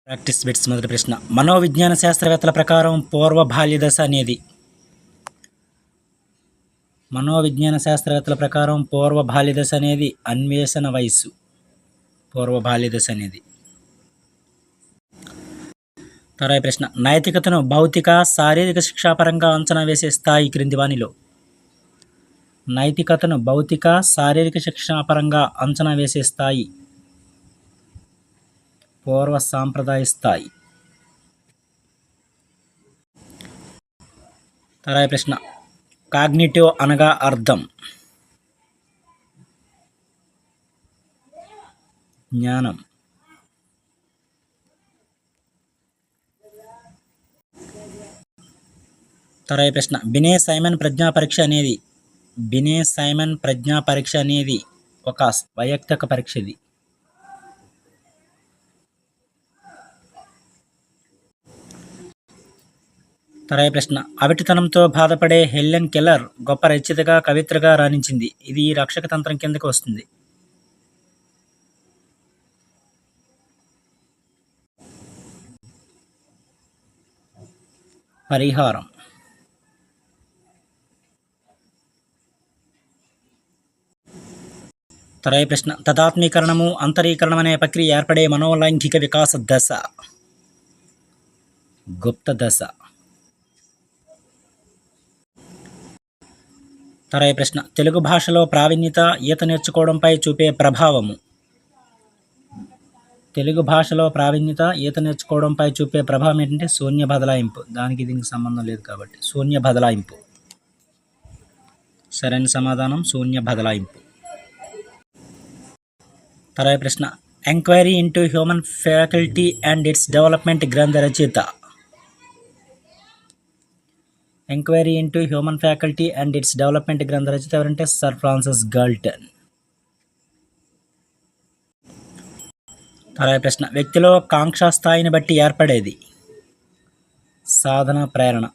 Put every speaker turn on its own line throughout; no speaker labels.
Practice bits మొదటి ప్రశ్న. మనోవిజ్ఞాన శాస్త్రవేత్తల ప్రకారం పూర్వ బాల్య దశ అనేది పూర్వ బాల్య దశ అనేది అన్వేషణ వయస్సు. పూర్వ బాల్య దశ అనేది. తర్వాత ప్రశ్న. నైతికతను భౌతిక శారీరక శిక్షాపరంగా అంచనా వేసే స్థాయి క్రింది వానిలో. నైతికతను భౌతిక శారీరక శిక్షాపరంగా అంచనా వేసే స్థాయి పూర్వ సాంప్రదాయ స్థాయి. తర్వాత ప్రశ్న. కాగ్నిటివ్ అనగా అర్థం. జ్ఞానం. తర్వాత ప్రశ్న. బినే సైమన్ ప్రజ్ఞా పరీక్ష అనేది ఒక వైయక్తిక పరీక్ష. ఇది తర్వాత ప్రశ్న. అవిటితనంతో బాధపడే హెలెన్ కెల్లర్ గొప్ప రచయితగా కవిత్రగా రాణించింది. ఇది ఈ రక్షక తంత్రం కిందకి వస్తుంది. పరిహారం. తర్వాత ప్రశ్న. తదాత్మీకరణము అంతరీకరణం అనే ప్రక్రియ ఏర్పడే మనోలైంగిక వికాస దశ గుప్త దశ. తర్వాత ప్రశ్న. తెలుగు భాషలో ప్రావీణ్యత ఈత నేర్చుకోవడంపై చూపే ప్రభావము. ఏంటంటే శూన్య బదలాయింపు. దానికి దీనికి సంబంధం లేదు కాబట్టి శూన్య బదలాయింపు. సరైన సమాధానం శూన్య బదలాయింపు. తర్వాత ప్రశ్న. Enquiry into human faculty and its development గ్రంథ రచయిత. ఎవరంటే సర్ ఫ్రాన్సిస్ గాల్టన్. తర్వాత ప్రశ్న. వ్యక్తిలో కాంక్షా స్థాయిని బట్టి ఏర్పడేది. సాధన ప్రేరణ.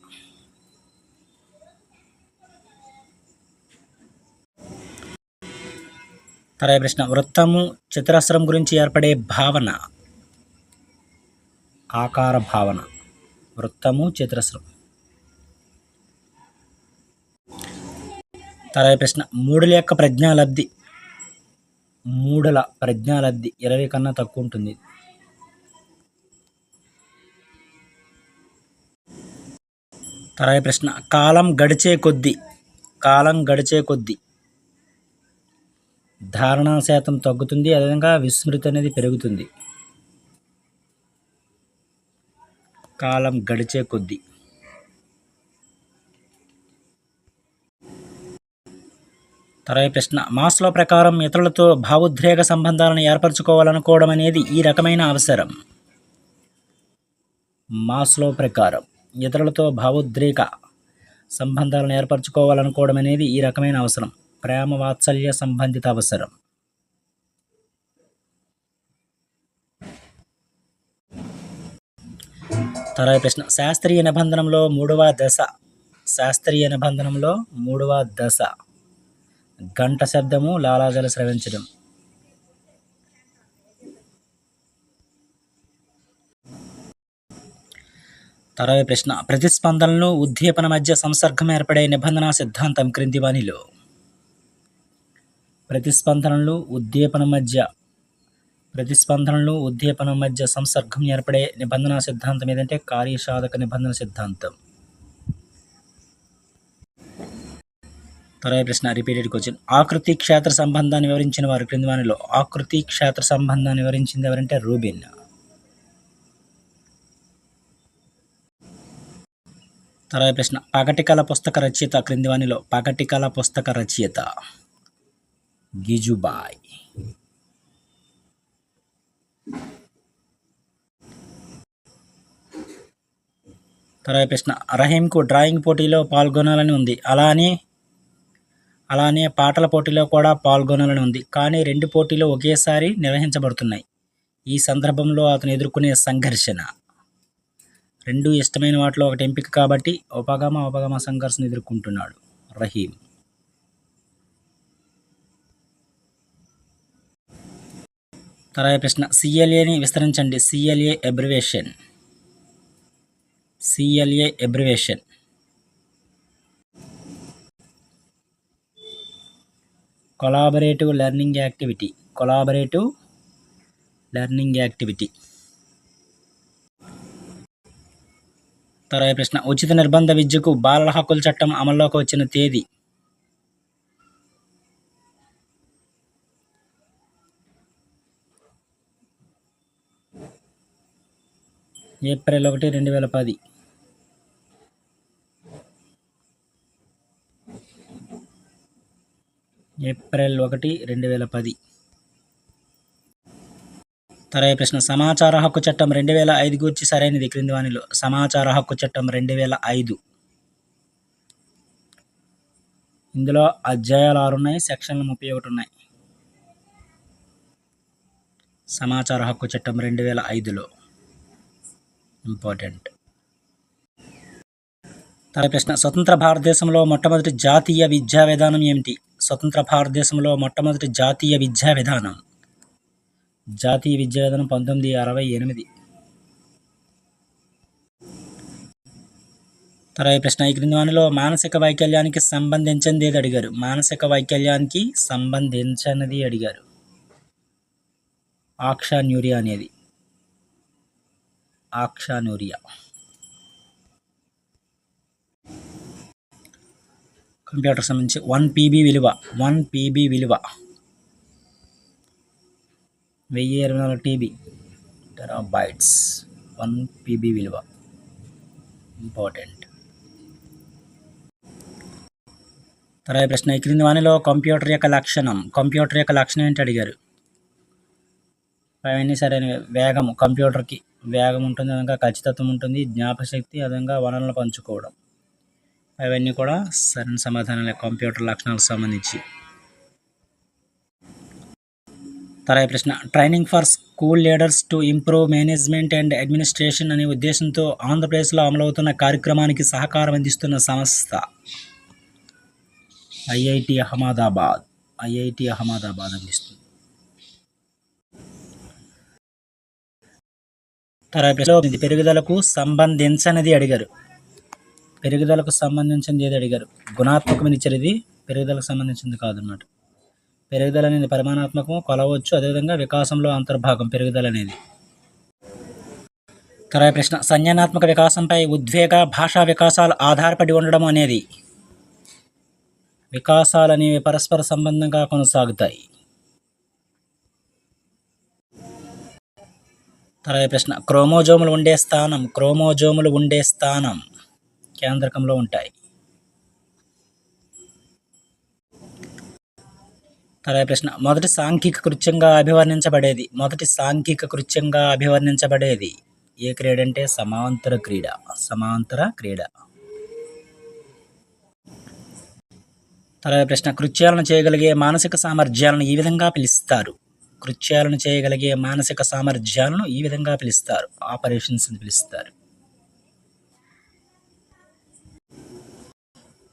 తర్వాత ప్రశ్న. వృత్తము చతురస్రం గురించి ఏర్పడే భావన. ఆకార భావన. వృత్తము చతురస్రం. తర్వాత ప్రశ్న. మూడుల ప్రజ్ఞాలబ్ధి 20 కన్నా తక్కువ ఉంటుంది. తర్వాత ప్రశ్న. కాలం గడిచే కొద్దీ ధారణా శాతం తగ్గుతుంది, అదేవిధంగా విస్మృతి అనేది పెరుగుతుంది. కాలం గడిచే కొద్దీ. తర్వాత ప్రశ్న. మాస్లో ప్రకారం ఇతరులతో భావోద్రేక సంబంధాలను ఏర్పరచుకోవాలనుకోవడం అనేది ఈ రకమైన అవసరం. ప్రేమ వాత్సల్య సంబంధిత అవసరం. తర్వాత ప్రశ్న. శాస్త్రీయ నిబంధనలో మూడవ దశ గంట శబ్దము, లాలాజల స్రవించడం. తర్వాత ప్రశ్న. ప్రతిస్పందనలు ఉద్దీపన మధ్య సంసర్గం ఏర్పడే నిబంధన సిద్ధాంతం క్రింది వానిలో. ప్రతిస్పందనలు ఉద్దీపన మధ్య సంసర్గం ఏర్పడే నిబంధన సిద్ధాంతం ఏదంటే కార్యసాధక నిబంధన సిద్ధాంతం. తర్వాత ప్రశ్న. Repeated question. ఆకృతి క్షేత్ర సంబంధాన్ని వివరించిన వారు క్రింది వానిలో. ఆకృతి క్షేత్ర సంబంధాన్ని వివరించింది ఎవరంటే రూబిన్. తర్వాత ప్రశ్న. పగటికల పుస్తక రచయిత క్రింది వానిలో. పగటికల పుస్తక రచయిత గిజుబాయ్. తర్వాత ప్రశ్న. రహీంకు డ్రాయింగ్ పోటీలో పాల్గొనాలని ఉంది, అలానే పాటల పోటీలో కూడా పాల్గొనాలని ఉంది. కానీ 2 పోటీలు ఒకేసారి నిర్వహించబడుతున్నాయి. ఈ సందర్భంలో అతను ఎదుర్కొనే సంఘర్షణ. 2 ఇష్టమైన వాటిలో ఒకటి ఎంపిక కాబట్టి ఉపగమ సంఘర్షణ ఎదుర్కొంటున్నాడు రహీం. తర్వాత ప్రశ్న సిఎల్ఏని విస్తరించండి. CLA abbreviation. CLA abbreviation. Collaborative learning activity. Collaborative learning activity. తర్వాత ప్రశ్న ఉచిత నిర్బంధ విద్యకు బాలల హక్కుల చట్టం అమల్లోకి వచ్చిన తేదీ. ఏప్రిల్ 1, 2010. ఏప్రిల్ 1, 2010. తర్వాత ప్రశ్న సమాచార హక్కు చట్టం 2005 గురించి సరైనది క్రింది వానిలో. సమాచార హక్కు చట్టం 2005. ఇందులో అధ్యాయాలు 6 ఉన్నాయి, సెక్షన్లు 31 ఉన్నాయి. సమాచార హక్కు చట్టం 2005లో ఇంపార్టెంట్. తర్వాత ప్రశ్న స్వతంత్ర భారతదేశంలో మొట్టమొదటి జాతీయ విద్యా విధానం ఏమిటి? స్వతంత్ర భారతదేశంలో మొట్టమొదటి జాతీయ విద్యా విధానం. జాతీయ విద్యా విధానం 1968. తర్వాత ప్రశ్న ఈ క్రింది వానిలో మానసిక వైకల్యానికి సంబంధించినది ఏది అడిగారు? మానసిక వైకల్యానికి సంబంధించినది అడిగారు. ఆక్షాన్యూరియా అనేది. ఆక్షాన్యూరియా. కంప్యూటర్ సంబంధించి 1 PB విలువ. 1 PB విలువ 1024 TB టెరాబైట్స్. 1 PB విలువ ఇంపార్టెంట్. తర్వాత ప్రశ్న ఈ క్రింది వానిలో కంప్యూటర్ యొక్క లక్షణం. కంప్యూటర్ యొక్క లక్షణం ఏంటి అడిగారు? అవన్నీ సరైన వేగం. కంప్యూటర్కి వేగం ఉంటుంది, అదేవిధంగా ఖచ్చితత్వం ఉంటుంది, జ్ఞాపకశక్తి, అదేవిధంగా వనరులను పంచుకోవడం. అవన్నీ కూడా సరైన సమాధానాలే కంప్యూటర్ లక్షణాలకు సంబంధించి. తర్వాత ప్రశ్న training for school leaders to improve management and administration అనే ఉద్దేశంతో ఆంధ్రప్రదేశ్లో అమలవుతున్న కార్యక్రమానికి సహకారం అందిస్తున్న సంస్థ. ఐఐటి అహ్మదాబాద్. ఐఐటి అహ్మదాబాద్ అందిస్తుంది. తర్వాత ప్రశ్న పెరుగుదలకు సంబంధించినది అడిగారు. పెరుగుదలకు సంబంధించింది ఏది అడిగారు? గుణాత్మకమైన ఇచ్చారు. ఇది పెరుగుదలకు సంబంధించింది కాదన్నమాట. పెరుగుదల అనేది పరిమాణాత్మకం, కొలవచ్చు. అదేవిధంగా వికాసంలో అంతర్భాగం పెరుగుదల అనేది. తర్వాత ప్రశ్న సంజ్ఞానాత్మక వికాసంపై ఉద్వేగ భాషా వికాసాలు ఆధారపడి ఉండడం అనేది. వికాసాలు అనేవి పరస్పర సంబంధంగా కొనసాగుతాయి. తర్వాత ప్రశ్న క్రోమోజోములు ఉండే స్థానం. క్రోమోజోములు ఉండే స్థానం కేంద్రకంలో ఉంటాయి. తర్వాత ప్రశ్న మొదటి సాంఘిక కృత్యంగా అభివర్ణించబడేది. మొదటి సాంఘిక కృత్యంగా అభివర్ణించబడేది ఏ క్రీడ అంటే సమాంతర క్రీడ. సమాంతర క్రీడ. తర్వాత ప్రశ్న కృత్యాలను చేయగలిగే మానసిక సామర్థ్యాలను ఈ విధంగా పిలుస్తారు. కృత్యాలను చేయగలిగే మానసిక సామర్థ్యాలను ఈ విధంగా పిలుస్తారు. ఆపరేషన్స్ అని పిలుస్తారు.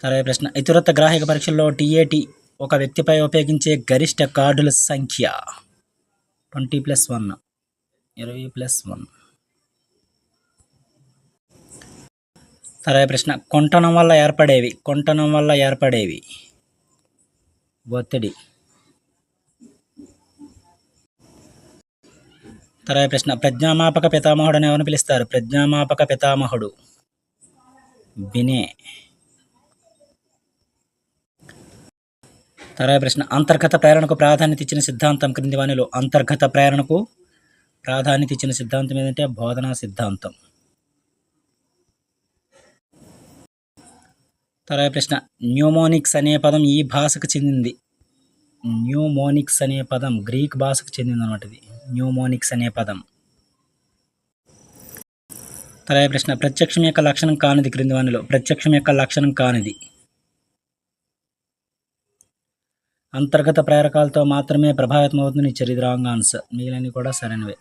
తర్వాత ప్రశ్న ఇతరత్వ గ్రాహిక పరీక్షల్లో TAT ఒక వ్యక్తిపై ఉపయోగించే గరిష్ట కార్డుల సంఖ్య 20+1. 20+1. తర్వాత ప్రశ్న కొంటనం వల్ల ఏర్పడేవి. కొంటనం వల్ల ఏర్పడేవి ఒత్తిడి. తర్వాత ప్రశ్న ప్రజ్ఞామాపక పితామహుడు అని ఎవరిని పిలుస్తారు? ప్రజ్ఞామాపక పితామహుడు బినే. తర్వాత ప్రశ్న అంతర్గత ప్రేరణకు ప్రాధాన్యత ఇచ్చిన సిద్ధాంతం క్రింది వానిలో. అంతర్గత ప్రేరణకు ప్రాధాన్యత ఇచ్చిన సిద్ధాంతం ఏంటంటే బోధనా సిద్ధాంతం. తర్వాత ప్రశ్న న్యూమోనిక్స్ అనే పదం ఈ భాషకు చెందింది. న్యూమోనిక్స్ అనే పదం గ్రీక్ భాషకు చెందింది అన్నమాట. ఇది న్యూమోనిక్స్ అనే పదం. తర్వాత ప్రశ్న ప్రత్యక్షం యొక్క లక్షణం కానిది క్రింది వానిలో. ప్రత్యక్షం యొక్క లక్షణం కానిది. అంతర్గత ప్రేరకాలతో మాత్రమే ప్రభావితం అవుతుంది. ఇది రాంగ్ ఆన్సర్. మిగిలినవి కూడా సరైనవే.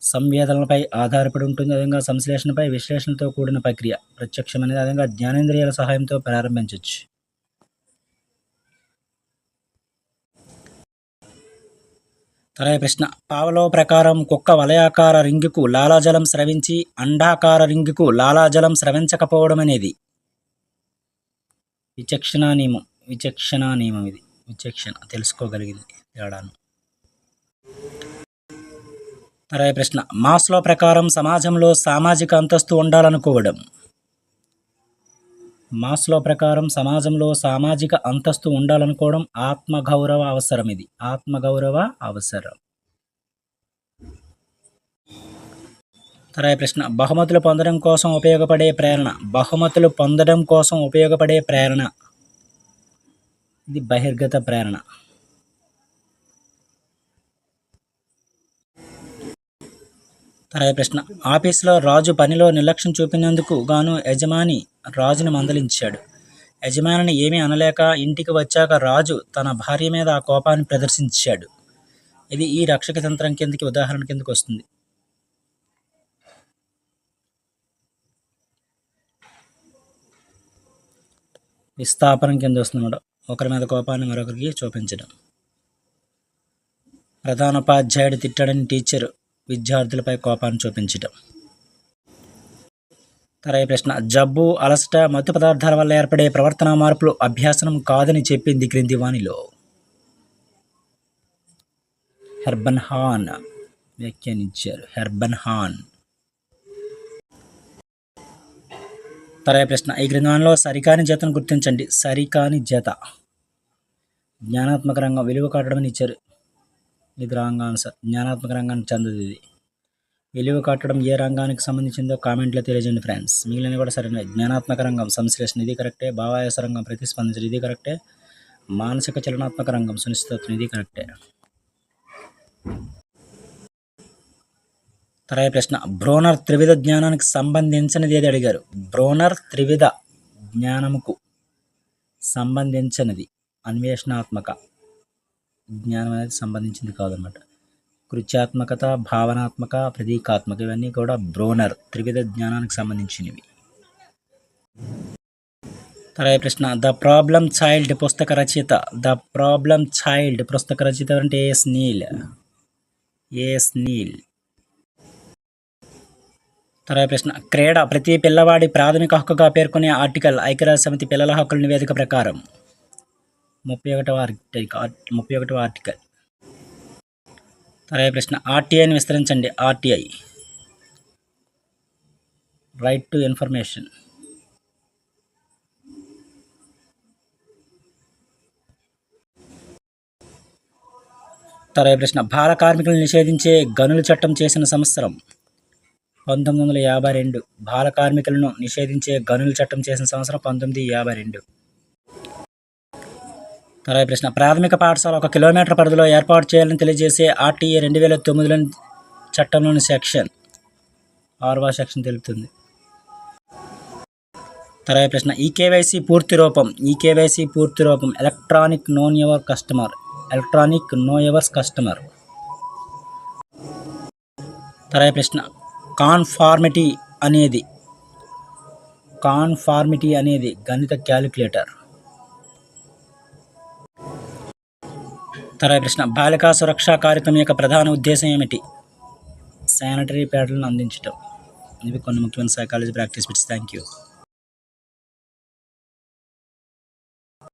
సంవేదనలపై ఆధారపడి ఉంటుంది. అదేవిధంగా సంశ్లేషణపై విశ్లేషణతో కూడిన ప్రక్రియ ప్రత్యక్షం అనేది. అదేవిధంగా జ్ఞానేంద్రియాల సహాయంతో ప్రారంభించవచ్చు. తర్వాత ప్రశ్న పావలో ప్రకారం కుక్క వలయాకార రింగుకు లాలాజలం స్రవించి అండాకార రింగుకు లాలాజలం స్రవించకపోవడం అనేది విచక్షణ నియమం. విచక్షణ నియమం ఇది. విచక్షణ తెలుసుకోగలిగింది తేడాను. తర్వాత ప్రశ్న మాస్లో ప్రకారం సమాజంలో సామాజిక అంతస్తు ఉండాలనుకోవడం. మాస్లో ప్రకారం సమాజంలో సామాజిక అంతస్తు ఉండాలనుకోవడం ఆత్మగౌరవ అవసరం. ఇది ఆత్మగౌరవ అవసరం. తర్వాత ప్రశ్న బహుమతులు పొందడం కోసం ఉపయోగపడే ప్రేరణ. బహుమతులు పొందడం కోసం ఉపయోగపడే ప్రేరణ ఇది బహిర్గత ప్రేరణ. తర్వాత ప్రశ్న ఆఫీసులో రాజు పనిలో నిర్లక్ష్యం చూపినందుకు గాను యజమాని రాజుని మందలించాడు. యజమానిని ఏమీ అనలేక ఇంటికి వచ్చాక రాజు తన భార్య మీద ఆ కోపాన్ని ప్రదర్శించాడు. ఇది ఈ రక్షక తంత్రం కిందకి ఉదాహరణ కిందకి వస్తుంది. విస్థాపనం కింద వస్తుంది. ఒకరి మీద కోపాన్ని మరొకరికి చూపించడం. ప్రధానోపాధ్యాయుడు తిట్టాడని టీచరు విద్యార్థులపై కోపాన్ని చూపించడం. తర్వాత ప్రశ్న జబ్బు, అలసట, మత్తు పదార్థాల వల్ల ఏర్పడే ప్రవర్తన మార్పులు అభ్యాసనం కాదని చెప్పింది క్రింది వానిలో. హెర్బన్ హాన్ వ్యాఖ్యానించారు. హెర్బన్ హాన్. తర్వాత ప్రశ్న ఈ క్రింది వానిలో సరికాని జతను గుర్తించండి. సరికాని జత జ్ఞానాత్మక రంగం విలువ కట్టడం ఇచ్చారు. ఇది రాంగ్ ఆన్సర్. జ్ఞానాత్మక రంగానికి చెందదు ఇది. విలువ కట్టడం ఏ రంగానికి సంబంధించిందో కామెంట్లో తెలియజేయండి ఫ్రెండ్స్. మిగిలిన కూడా సరైన. జ్ఞానాత్మక రంగం సంశ్లేషణ ఇది కరెక్టే. భావాయాస రంగం ప్రతిస్పందించడం ఇది కరెక్టే. మానసిక చలనాత్మక రంగం సునిశ్చితత్వం ఇది కరెక్టే. తర్వాత ప్రశ్న బ్రోనర్ త్రివిధ జ్ఞానానికి సంబంధించినది ఏది అడిగారు. బ్రోనర్ త్రివిధ జ్ఞానముకు సంబంధించినది అన్వేషణాత్మక జ్ఞానం అనేది సంబంధించింది కాదన్నమాట. కృత్యాత్మకత, భావనాత్మక, ప్రతీకాత్మక ఇవన్నీ కూడా బ్రోనర్ త్రివిధ జ్ఞానానికి సంబంధించినవి. తర్వాత ప్రశ్న ద ప్రాబ్లం చైల్డ్ పుస్తక రచయిత. ద ప్రాబ్లం చైల్డ్ పుస్తక రచయిత అంటే ఏఎస్ నీల్. ఏఎస్ నీల్. తర్వాత ప్రశ్న క్రీడ ప్రతి పిల్లవాడి ప్రాథమిక హక్కుగా పేర్కొనే ఆర్టికల్ ఐక్యరాజ్య సమితి పిల్లల హక్కుల నివేదిక ప్రకారం 31వ ఆర్టికల్. తర్వాత ప్రశ్న ఆర్టీఐని విస్తరించండి. RTI right to information. తర్వాత ప్రశ్న బాల కార్మికులను నిషేధించే గనుల చట్టం చేసిన సంవత్సరం 1952. బాల కార్మికులను నిషేధించే గనుల చట్టం చేసిన సంవత్సరం 1952. తర్వాత ప్రశ్న ప్రాథమిక పాఠశాల 1 కిలోమీటర్ పరిధిలో ఏర్పాటు చేయాలని తెలియజేసే ఆర్టీఏ 2009లోని చట్టంలోని సెక్షన్ 6వ సెక్షన్ తెలుపుతుంది. తర్వాత ప్రశ్న ఈకేవైసీ పూర్తి రూపం. ఈకేవైసీ పూర్తి రూపం electronic know your customer. Electronic know yours customer. తర్వాత ప్రశ్న కాన్ఫార్మిటీ అనేది గణిత క్యాలిక్యులేటర్. తర్వాత ప్రశ్న బాలికా సురక్షా కార్యక్రమం యొక్క ప్రధాన ఉద్దేశం ఏమిటి. శానిటరీ ప్యాడ్లను అందించడం. ఇవి కొన్ని ముఖ్యమైన psychology practice bits. Thank you.